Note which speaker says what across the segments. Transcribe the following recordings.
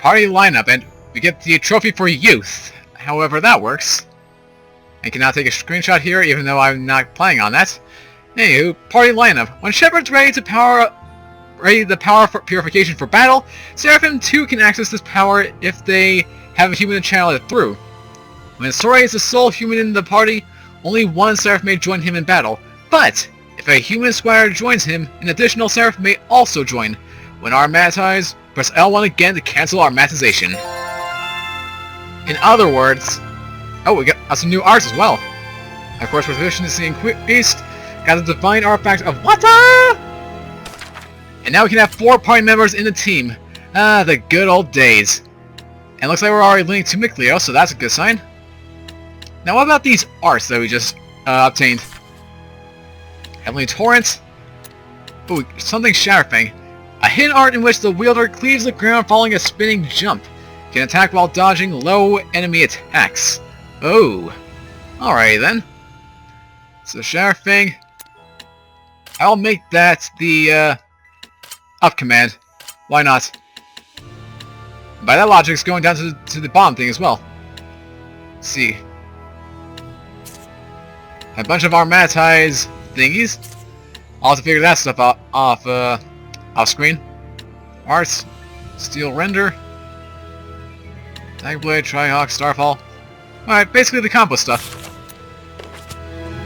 Speaker 1: party lineup, and we get the trophy for youth. However that works. I can now take a screenshot here, even though I'm not planning on that. Anywho, party lineup. When Shepard's ready the power for purification for battle, Seraphim too can access this power if they have a human to channel it through. When Sora is the sole human in the party, only one Seraph may join him in battle. But if a human squire joins him, an additional Seraph may also join. When aromatized, press L1 again to cancel aromatization. In other words, oh, we got some new arts as well. Of course, with efficiency increased, got the divine artifact of Wata! And now we can have 4 party members in the team. Ah, the good old days. And looks like we're already linked to Mikleo, so that's a good sign. Now what about these arts that we just obtained? Heavenly Torrent. Ooh, something Shatterfang. A hidden art in which the wielder cleaves the ground following a spinning jump. Can attack while dodging low enemy attacks. Oh. Alrighty then. So Shatterfang. I'll make that the up command. Why not? By that logic, it's going down to the bomb thing as well. Let's see. A bunch of aromatized thingies. I'll have to figure that stuff out off screen. Arts, Steel Render, Dagblade, Trihawk, Starfall. Alright, basically the combo stuff.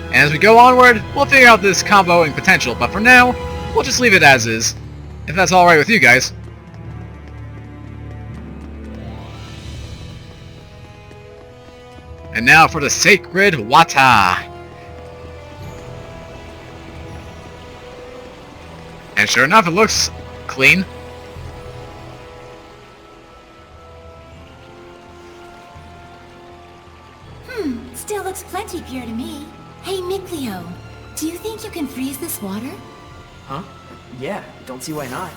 Speaker 1: And as we go onward, we'll figure out this comboing potential, but for now, we'll just leave it as is. If that's alright with you guys. And now for the Sacred Wata! And sure enough, it looks clean.
Speaker 2: Still looks plenty pure to me. Hey, Mikleo, do you think you can freeze this water?
Speaker 3: Huh? Yeah, don't see why not.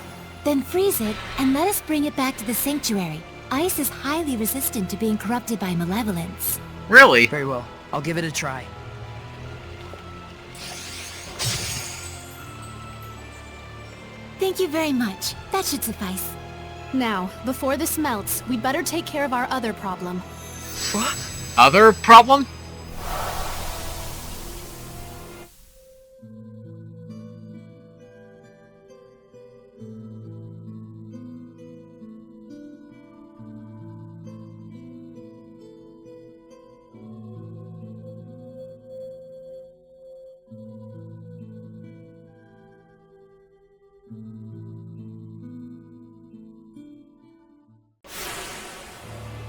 Speaker 2: Then freeze it, and let us bring it back to the sanctuary. Ice is highly resistant to being corrupted by malevolence.
Speaker 1: Really?
Speaker 3: Very well. I'll give it a try.
Speaker 2: Thank you very much. That should suffice.
Speaker 4: Now, before this melts, we'd better take care of our other problem.
Speaker 3: What?
Speaker 1: Other problem?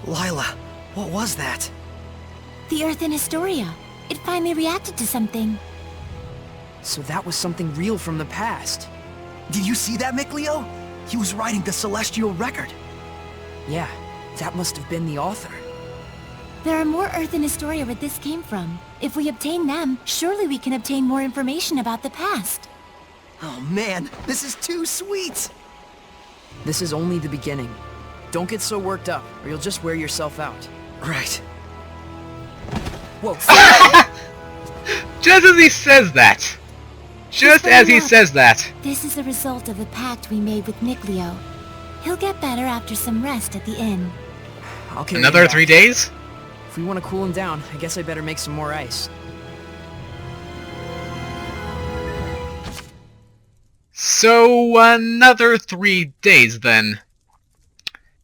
Speaker 5: Lila, what was that?
Speaker 2: The Earth in Historia. It finally reacted to something.
Speaker 3: So that was something real from the past.
Speaker 5: Did you see that, Mikleo? He was writing the Celestial Record.
Speaker 3: Yeah, that must have been the author.
Speaker 2: There are more Earth in Historia where this came from. If we obtain them, surely we can obtain more information about the past.
Speaker 5: Oh man, this is too sweet!
Speaker 3: This is only the beginning. Don't get so worked up, or you'll just wear yourself out.
Speaker 5: Right.
Speaker 3: Whoa.
Speaker 1: Just as he says that. Just as he says that.
Speaker 2: This is a result of the pact we made with Mikleo. He'll get better after some rest at the inn.
Speaker 3: I'll carry
Speaker 1: Another
Speaker 3: him back.
Speaker 1: 3 days?
Speaker 3: If we want to cool him down, I guess I better make some more ice.
Speaker 1: So, another 3 days then.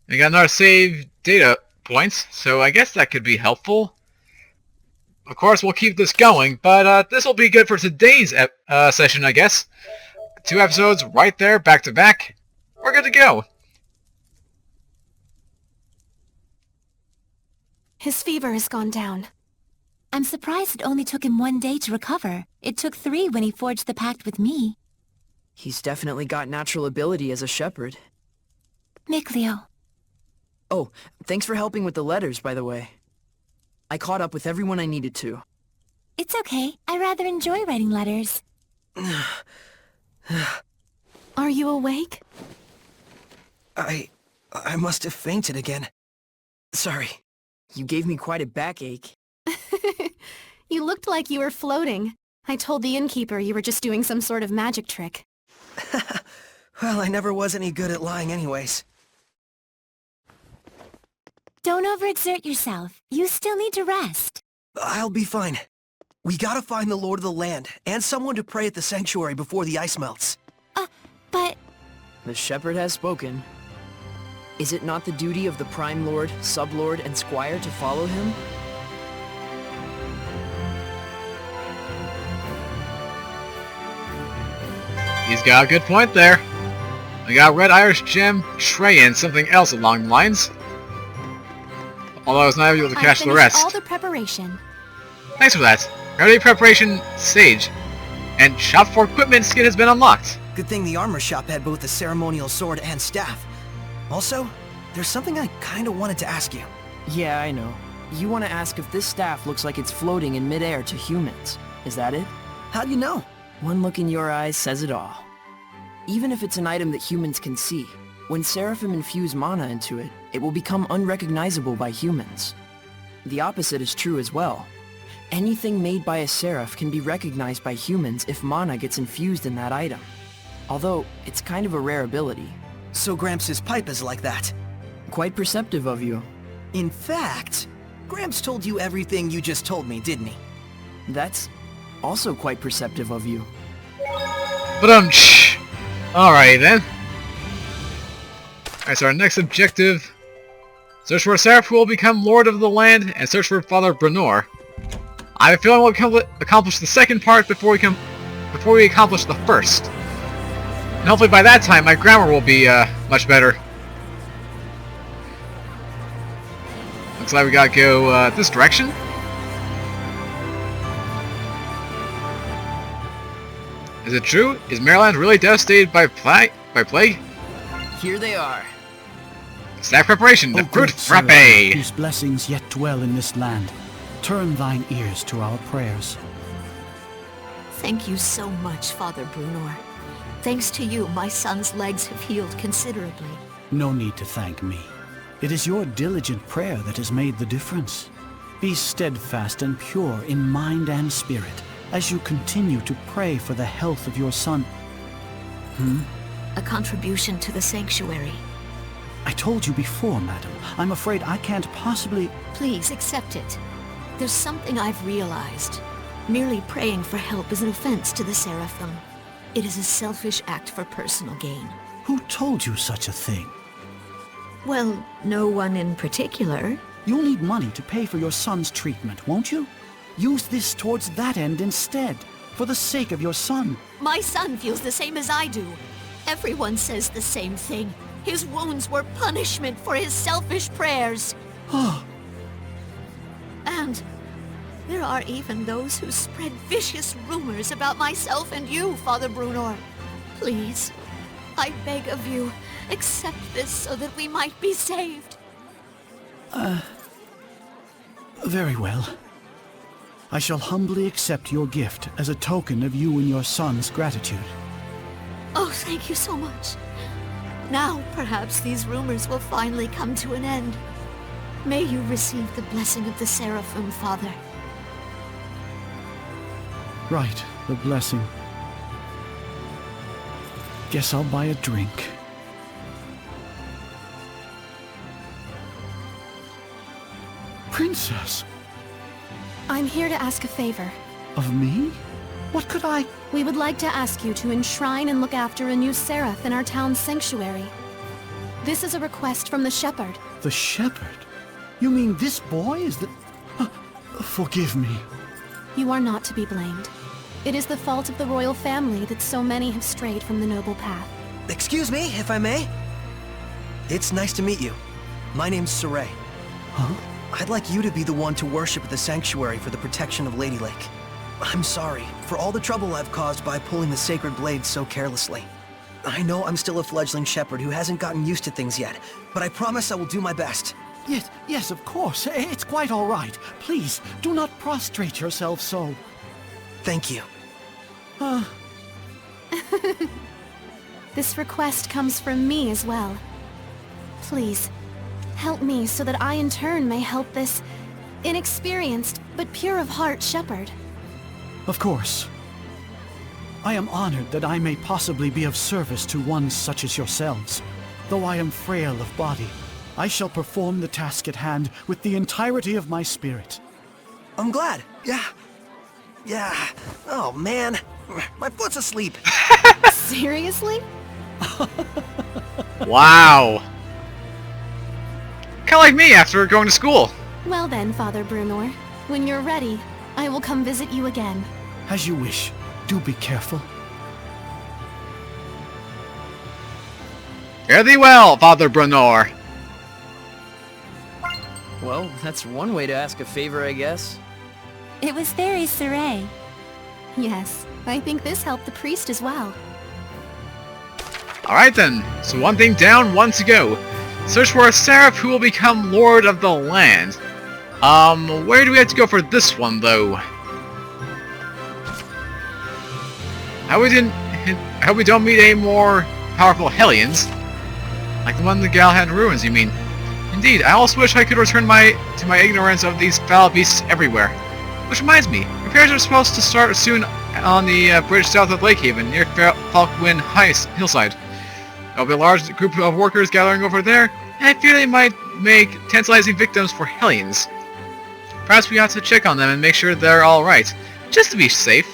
Speaker 1: We got another save data points, so I guess that could be helpful. Of course, we'll keep this going, but this will be good for today's session, I guess. 2 episodes right there, back to back. We're good to go.
Speaker 4: His fever has gone down.
Speaker 2: I'm surprised it only took him 1 day to recover. It took 3 when he forged the pact with me.
Speaker 3: He's definitely got natural ability as a shepherd.
Speaker 2: Mikleo.
Speaker 3: Oh, thanks for helping with the letters, by the way. I caught up with everyone I needed to.
Speaker 2: It's okay. I rather enjoy writing letters.
Speaker 4: Are you awake?
Speaker 5: I must have fainted again. Sorry.
Speaker 3: You gave me quite a backache.
Speaker 4: You looked like you were floating. I told the innkeeper you were just doing some sort of magic trick.
Speaker 5: Well, I never was any good at lying anyways.
Speaker 2: Don't overexert yourself. You still need to rest.
Speaker 5: I'll be fine. We gotta find the Lord of the Land, and someone to pray at the sanctuary before the ice melts.
Speaker 2: But...
Speaker 3: The shepherd has spoken. Is it not the duty of the Prime Lord, Sublord, and Squire to follow him?
Speaker 1: He's got a good point there. I got Red Irish Gem, Shrey, and something else along the lines. Although I was not able to catch the rest.
Speaker 2: all the preparation.
Speaker 1: Thanks for that. Ready preparation stage. And shop for equipment skid has been unlocked.
Speaker 5: Good thing the armor shop had both a ceremonial sword and staff. Also, there's something I kinda wanted to ask you.
Speaker 3: Yeah, I know. You want to ask if this staff looks like it's floating in midair to humans. Is that it?
Speaker 5: How do you know?
Speaker 3: One look in your eyes says it all. Even if it's an item that humans can see, when Seraphim infuse mana into it, it will become unrecognizable by humans. The opposite is true as well. Anything made by a Seraph can be recognized by humans if mana gets infused in that item. Although, it's kind of a rare ability.
Speaker 5: So Gramps' pipe is like that.
Speaker 3: Quite perceptive of you.
Speaker 5: In fact, Gramps told you everything you just told me, didn't he?
Speaker 3: That's also quite perceptive of you.
Speaker 1: But shh. Alright then. Alright, so our next objective. Search for a Seraph who will become Lord of the Land, and search for Father Brunor. I have a feeling we'll accomplish the second part before we accomplish the first. And hopefully by that time my grammar will be much better. Looks like we gotta go this direction. Is it true? Is Maryland really devastated by plague?
Speaker 3: Here they are.
Speaker 1: Staff preparation, the fruit frappe!
Speaker 6: Whose blessings yet dwell in this land, turn thine ears to our prayers.
Speaker 7: Thank you so much, Father Brunor. Thanks to you, my son's legs have healed considerably.
Speaker 6: No need to thank me. It is your diligent prayer that has made the difference. Be steadfast and pure in mind and spirit as you continue to pray for the health of your son.
Speaker 7: A contribution to the sanctuary.
Speaker 6: I told you before, madam. I'm afraid I can't possibly...
Speaker 7: Please accept it. There's something I've realized. Merely praying for help is an offense to the Seraphim. It is a selfish act for personal gain.
Speaker 6: Who told you such a thing?
Speaker 7: Well, no one in particular.
Speaker 6: You'll need money to pay for your son's treatment, won't you? Use this towards that end instead, for the sake of your son.
Speaker 7: My son feels the same as I do. Everyone says the same thing. His wounds were punishment for his selfish prayers. And there are even those who spread vicious rumors about myself and you, Father Brunor. Please, I beg of you, accept this so that we might be saved.
Speaker 6: Very well. I shall humbly accept your gift as a token of you and your son's gratitude.
Speaker 7: Oh, thank you so much. Now, perhaps these rumors will finally come to an end. May you receive the blessing of the Seraphim, Father.
Speaker 6: Right, the blessing. Guess I'll buy a drink. Princess!
Speaker 4: I'm here to ask a favor.
Speaker 6: Of me? What could I...
Speaker 4: We would like to ask you to enshrine and look after a new seraph in our town's sanctuary. This is a request from the shepherd.
Speaker 6: The shepherd? You mean this boy is the... Forgive me.
Speaker 4: You are not to be blamed. It is the fault of the royal family that so many have strayed from the noble path.
Speaker 5: Excuse me, if I may? It's nice to meet you. My name's Saray.
Speaker 6: Huh?
Speaker 5: I'd like you to be the one to worship at the sanctuary for the protection of Lady Lake. I'm sorry for all the trouble I've caused by pulling the sacred blade so carelessly. I know I'm still a fledgling shepherd who hasn't gotten used to things yet, but I promise I will do my best.
Speaker 6: Yes, of course. It's quite all right. Please, do not prostrate yourself so.
Speaker 5: Thank you.
Speaker 4: This request comes from me as well. Please, help me so that I in turn may help this inexperienced but pure of heart shepherd.
Speaker 6: Of course. I am honored that I may possibly be of service to one such as yourselves, though I am frail of body. I shall perform the task at hand with the entirety of my spirit.
Speaker 5: I'm glad. Yeah. Oh, man. My foot's asleep.
Speaker 4: Seriously?
Speaker 1: Wow. Kinda like me after going to school.
Speaker 4: Well then, Father Brunor. When you're ready, I will come visit you again.
Speaker 6: As you wish. Do be careful.
Speaker 1: Fare thee well, Father Brunor.
Speaker 3: Well, that's one way to ask a favor, I guess.
Speaker 2: It was very surrey.
Speaker 4: Yes, I think this helped the priest as well.
Speaker 1: Alright then, so one thing down, one to go. Search for a seraph who will become Lord of the Land. Where do we have to go for this one, though? I hope we don't meet any more powerful Hellions. Like the one in the Galahad Ruins, you mean? Indeed, I also wish I could return to my ignorance of these foul beasts everywhere. Which reminds me, repairs are supposed to start soon on the bridge south of Lake Haven, near Falkwind Hillside. There'll be a large group of workers gathering over there, and I fear they might make tantalizing victims for Hellions. Perhaps we ought to check on them and make sure they're alright, just to be safe.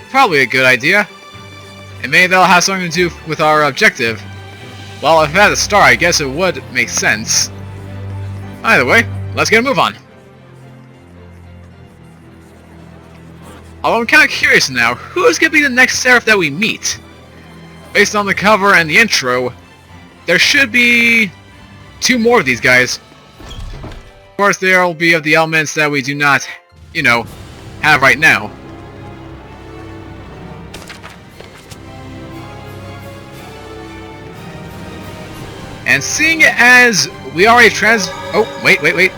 Speaker 1: Probably a good idea. And maybe that'll have something to do with our objective. Well, if it had a star, I guess it would make sense. Either way, let's get a move on. Although I'm kind of curious now, who is going to be the next Seraph that we meet? Based on the cover and the intro, there should be 2 more of these guys. Of course, there will be of the elements that we do not, you know, have right now. And seeing as we already oh, wait.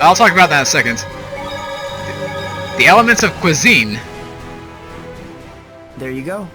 Speaker 1: I'll talk about that in a second. The elements of cuisine.
Speaker 3: There you go.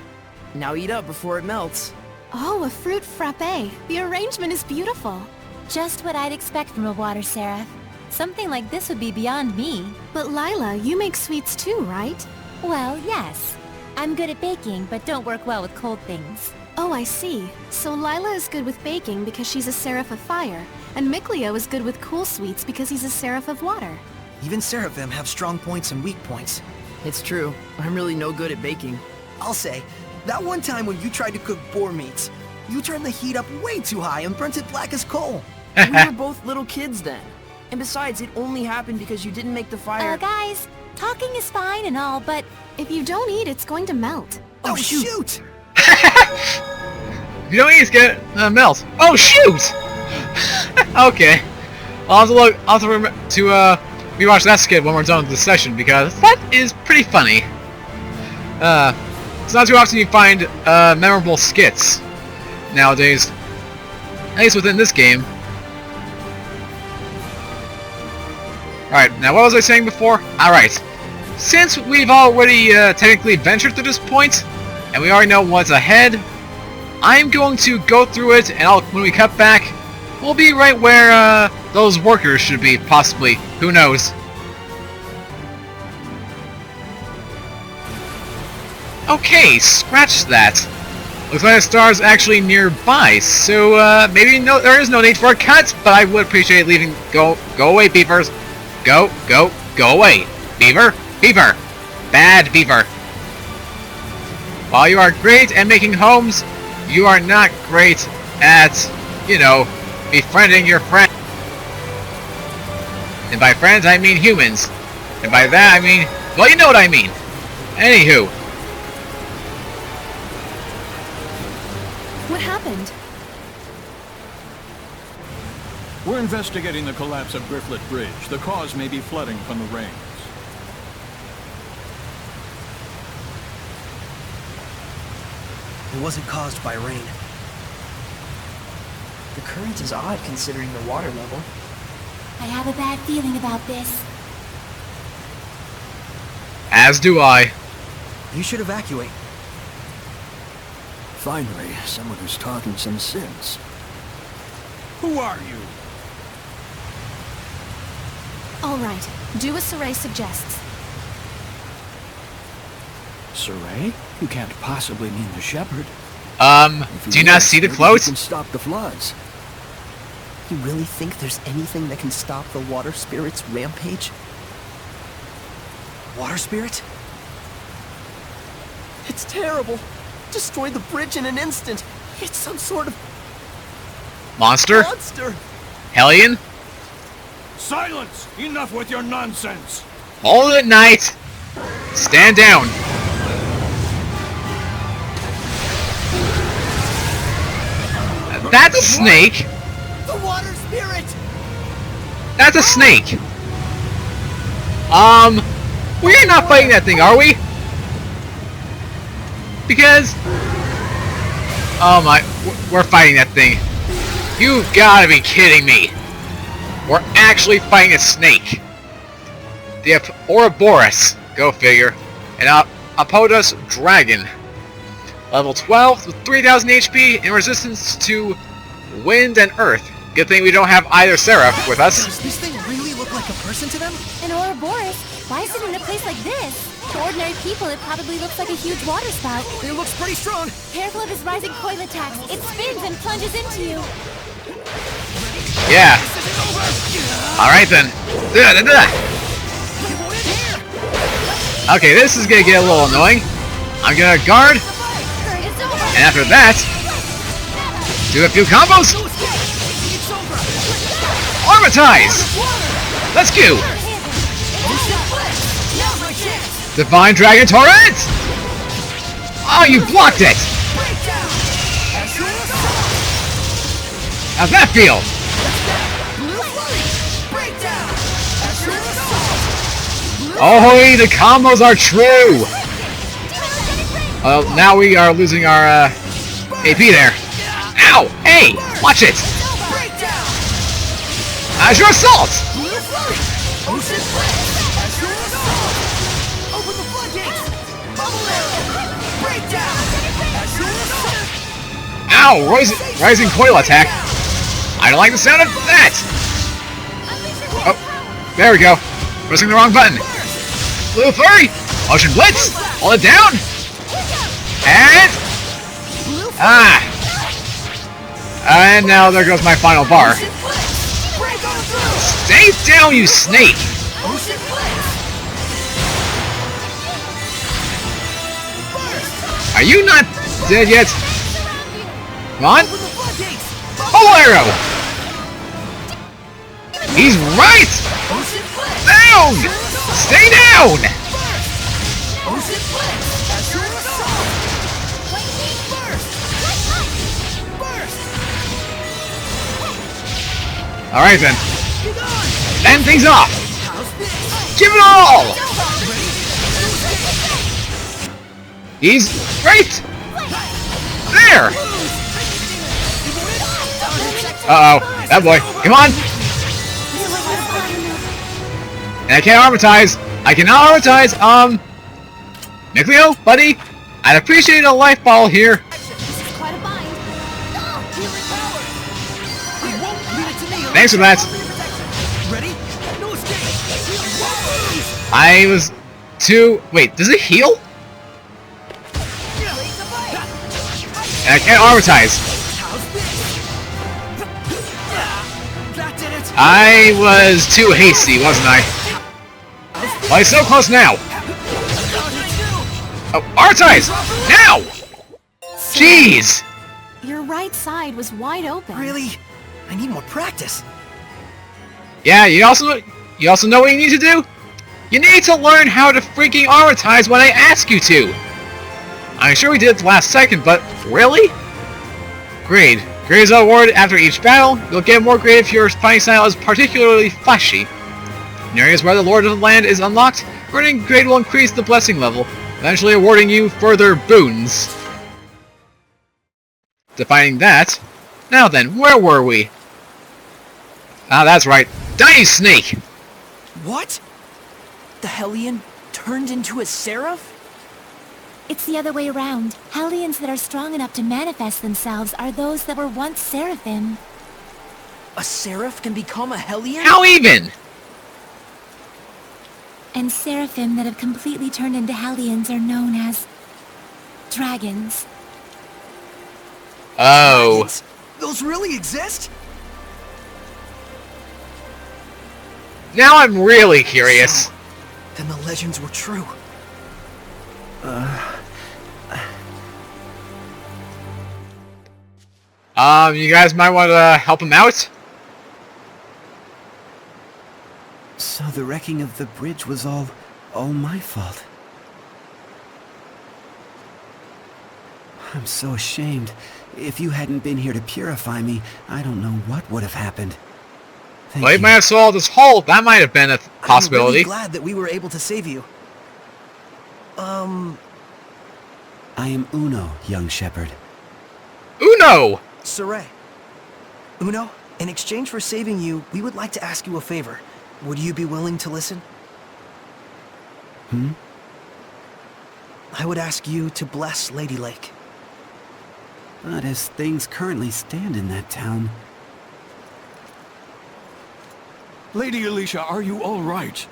Speaker 3: Now eat up before it melts.
Speaker 4: Oh, a fruit frappe. The arrangement is beautiful.
Speaker 2: Just what I'd expect from a water seraph. Something like this would be beyond me.
Speaker 4: But Lila, you make sweets too, right?
Speaker 2: Well, yes. I'm good at baking, but don't work well with cold things.
Speaker 4: Oh, I see. So Lila is good with baking because she's a seraph of fire, and Mikleo is good with cool sweets because he's a seraph of water.
Speaker 5: Even Seraphim have strong points and weak points.
Speaker 3: It's true. I'm really no good at baking.
Speaker 5: I'll say, that one time when you tried to cook boar meats, you turned the heat up way too high and burnt it black as coal.
Speaker 3: We were both little kids then. And besides, it only happened because you didn't make the fire.
Speaker 2: Guys, talking is fine and all, but
Speaker 4: if you don't eat, it's going to melt.
Speaker 5: Oh, shoot!
Speaker 1: If you don't eat, it's gonna melt. Oh, shoot! Okay. I'll have to remember to rewatch that skit when we're done with this session, because that is pretty funny. It's not too often you find memorable skits nowadays, at least within this game. Alright, now what was I saying before? Alright, since we've already technically ventured to this point, and we already know what's ahead, I'm going to go through it, and when we cut back, we'll be right where those workers should be, possibly. Who knows? Okay, scratch that. Looks like the star's actually nearby, so maybe there is no need for a cut, but I would appreciate leaving. Go away, beavers. Go away. Beaver, bad beaver. While you are great at making homes, you are not great at, you know, befriending your friends. And by friends, I mean humans. And by that, I mean, well, you know what I mean. Anywho.
Speaker 4: What happened?
Speaker 8: We're investigating the collapse of Grifflet Bridge. The cause may be flooding from the rains.
Speaker 5: It wasn't caused by rain.
Speaker 3: The current is odd considering the water level.
Speaker 2: I have a bad feeling about this.
Speaker 1: As do I.
Speaker 5: You should evacuate.
Speaker 8: Finally, someone who's talking some sense. Who are you?
Speaker 4: All right, do as Saray suggests.
Speaker 6: Saray? You can't possibly mean the shepherd.
Speaker 1: Do you not see the
Speaker 8: maybe
Speaker 1: float?
Speaker 8: you can stop the floods.
Speaker 3: You really think there's anything that can stop the water spirit's rampage?
Speaker 5: Water spirit?
Speaker 3: It's terrible. Destroyed the bridge in an instant. It's some sort of
Speaker 1: Monster?
Speaker 3: monster.
Speaker 1: Hellion?
Speaker 8: Silence! Enough with your nonsense!
Speaker 1: Hold it, knight! Stand down! That's a snake!
Speaker 3: The water spirit!
Speaker 1: That's a snake! We're not fighting that thing, are we? Because... Oh my... We're fighting that thing. You've gotta be kidding me! We're actually fighting a snake! The Ouroboros, go figure. And Apodos Dragon. Level 12 with 3000 HP and resistance to wind and earth. Good thing we don't have either Seraph with us.
Speaker 5: Does this thing really look like a person to them?
Speaker 2: An Ouroboros? Why is it in a place like this? To ordinary people, it probably looks like a huge water spout.
Speaker 5: It looks pretty strong.
Speaker 2: Careful of his rising coil attacks. It spins and plunges into you.
Speaker 1: Yeah. Alright then. Okay, this is gonna get a little annoying. I'm gonna guard. And after that, do a few combos. Armatize! Let's go! Divine Dragon Torrent! Oh, you blocked it! How's that feel? Oh, the combos are true! Well, now we are losing our AP there. Ow! Hey! Watch it! Azure Assault! Ow! Rising coil attack! I don't like the sound of that! Oh, there we go. Pressing the wrong button. Blue Flurry! Ocean Blitz! Hold it down! And... And now there goes my final bar. Stay down, you snake! Are you not dead yet? Come on! Full arrow! He's right! Down! Stay down! Alright then. End things off! Give it all! He's right! There! Uh-oh. That boy. Come on! And I can't armatize! I cannot armatize! Nicleo, buddy? I'd appreciate a life ball here. Thanks for that. I was too... Wait, does it heal? And I can't armatize. I was too hasty, wasn't I? Why so close now? Oh, armatize! Now! Jeez!
Speaker 4: Your right side was wide open.
Speaker 5: Really? I need more practice.
Speaker 1: Yeah, you also know what you need to do? You need to learn how to freaking armatize when I ask you to! I'm sure we did it the last second, but really? Grade. Grade is awarded after each battle. You'll get more grade if your fighting style is particularly flashy. In areas where the Lord of the Land is unlocked, earning grade will increase the blessing level, eventually awarding you further boons. Defining that. Now then, where were we? Ah, that's right. Die, you snake!
Speaker 3: What? The Hellion turned into a Seraph?
Speaker 2: It's the other way around. Hellions that are strong enough to manifest themselves are those that were once Seraphim.
Speaker 3: A Seraph can become a Hellion?
Speaker 1: How even?
Speaker 2: And Seraphim that have completely turned into Hellions are known as... dragons.
Speaker 1: Oh.
Speaker 5: Those really exist?
Speaker 1: Now I'm really curious.
Speaker 5: So, then the legends were true.
Speaker 1: You guys might want to help him out?
Speaker 9: So the wrecking of the bridge was all my fault. I'm so ashamed. If you hadn't been here to purify me, I don't know what would have happened.
Speaker 1: Well, he might have solved this hole. That might have been a possibility.
Speaker 5: I'm really glad that we were able to save you.
Speaker 9: I am Uno, young shepherd.
Speaker 1: Uno!
Speaker 5: Saray. Uno, in exchange for saving you, we would like to ask you a favor. Would you be willing to listen? I would ask you to bless Lady Lake.
Speaker 9: But as things currently stand in that town...
Speaker 8: Lady Alicia, are you all right?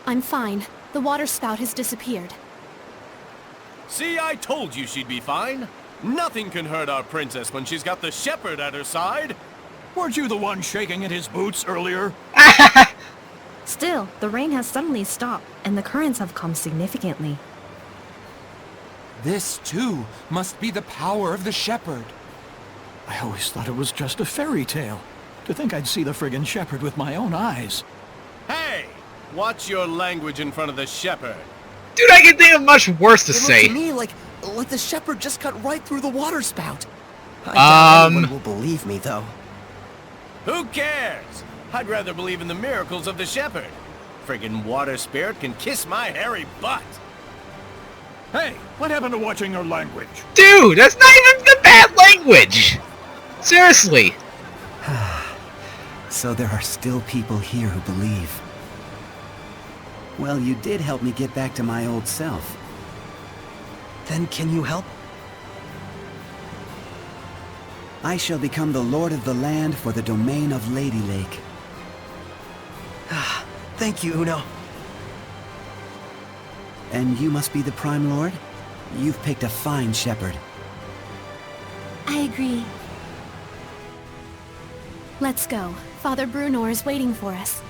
Speaker 4: I'm fine. The water spout has disappeared.
Speaker 10: See, I told you she'd be fine. Nothing can hurt our princess when she's got the shepherd at her side.
Speaker 8: Weren't you the one shaking in his boots earlier?
Speaker 11: Still, the rain has suddenly stopped, and the currents have calmed significantly.
Speaker 12: This, too, must be the power of the shepherd.
Speaker 8: I always thought it was just a fairy tale. To think I'd see the friggin' shepherd with my own eyes.
Speaker 10: Hey! Watch your language in front of the shepherd.
Speaker 1: Dude, I can think of much worse to say.
Speaker 5: It looked to me like the shepherd just cut right through the water spout. I doubt anyone will believe me, though.
Speaker 10: Who cares? I'd rather believe in the miracles of the shepherd. Friggin' water spirit can kiss my hairy butt.
Speaker 8: Hey, what happened to watching your language?
Speaker 1: Dude, that's not even the bad language! Seriously.
Speaker 9: So there are still people here who believe. Well, you did help me get back to my old self.
Speaker 5: Then can you help?
Speaker 9: I shall become the lord of the land for the domain of Lady Lake.
Speaker 5: Thank you, Uno.
Speaker 9: And you must be the Prime Lord? You've picked a fine shepherd.
Speaker 2: I agree.
Speaker 4: Let's go. Father Brunor is waiting for us.